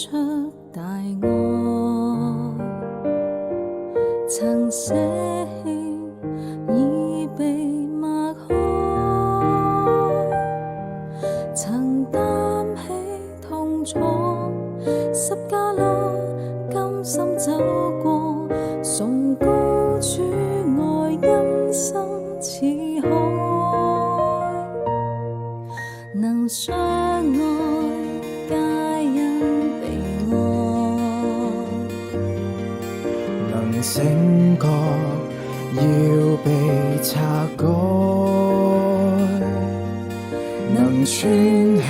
出大愛，曾捨棄已被擘開，曾擔起痛楚十架路，甘心走過，崇高主愛因深似海，能相愛皆因被愛，能醒覺要被拆改，能穿起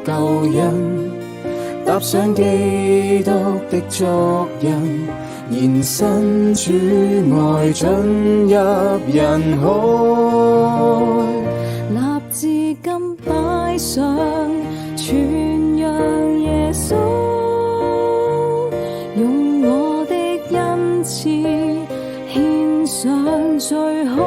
舊恩，踏上基督的足印，延伸主愛進入人海，立志今擺上傳揚耶穌，用我的恩賜獻上最好，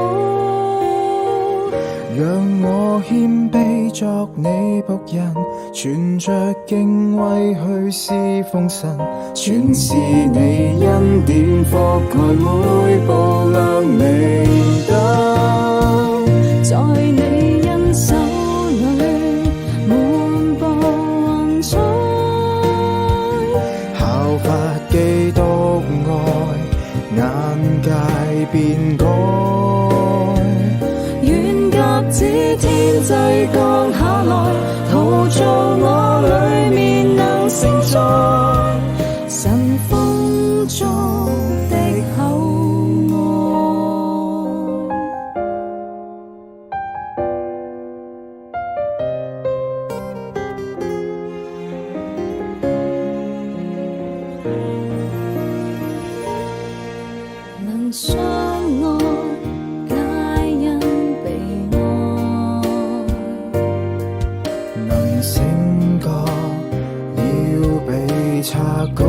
讓我謙卑作你僕人，存着敬畏去侍奉神，全是你恩典覆蓋每步亮明燈，在你恩手裏滿布雲彩，效法基督愛，眼界變改，遠鴿子天際降下來，陶造我裡面能承載神豐足的厚愛，能相愛皆因被愛，能醒覺要被拆改，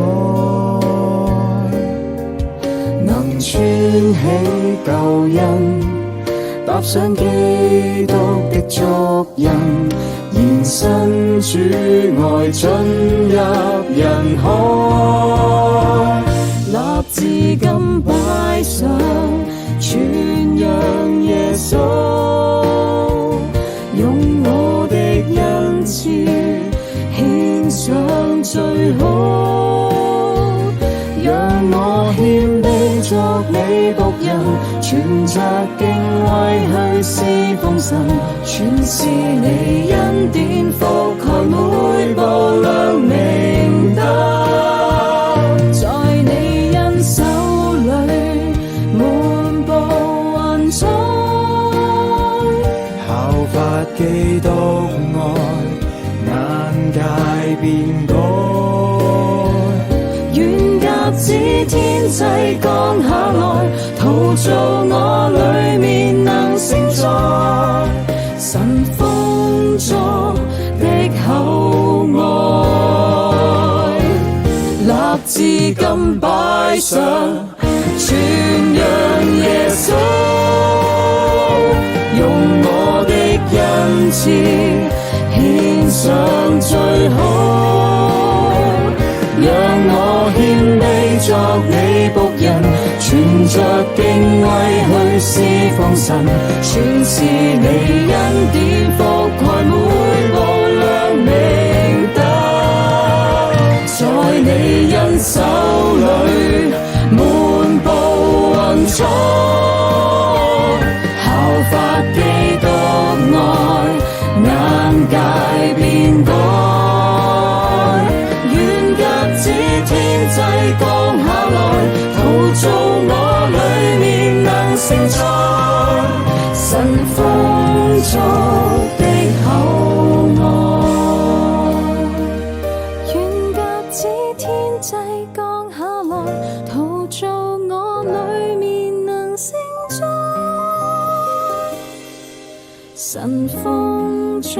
能穿起舊恩，踏上基督的足印，延伸主愛進入人海，立志今擺上傳揚耶穌，用我的恩賜獻上最好，讓我謙卑作你僕人，存着敬畏去侍奉神，全是你恩典覆蓋每步亮明燈，在你恩手裏滿布雲彩，效法基督愛，眼界變改，遠鴿子天際降下來，陶造我裡面能承載神豐足的厚愛，立志今擺上傳揚耶穌，用我的恩賜獻上最好，讓我謙卑作你僕人，存着敬畏去侍奉神，全是你恩典覆蓋每步亮明燈，在你恩手裏滿布雲彩，效法基督愛，眼界變改，遠鴿子天際降下來，陶造我裡面能承載神豐足的厚愛，遠鴿子天際降下來，陶造我裡面能承載神豐足。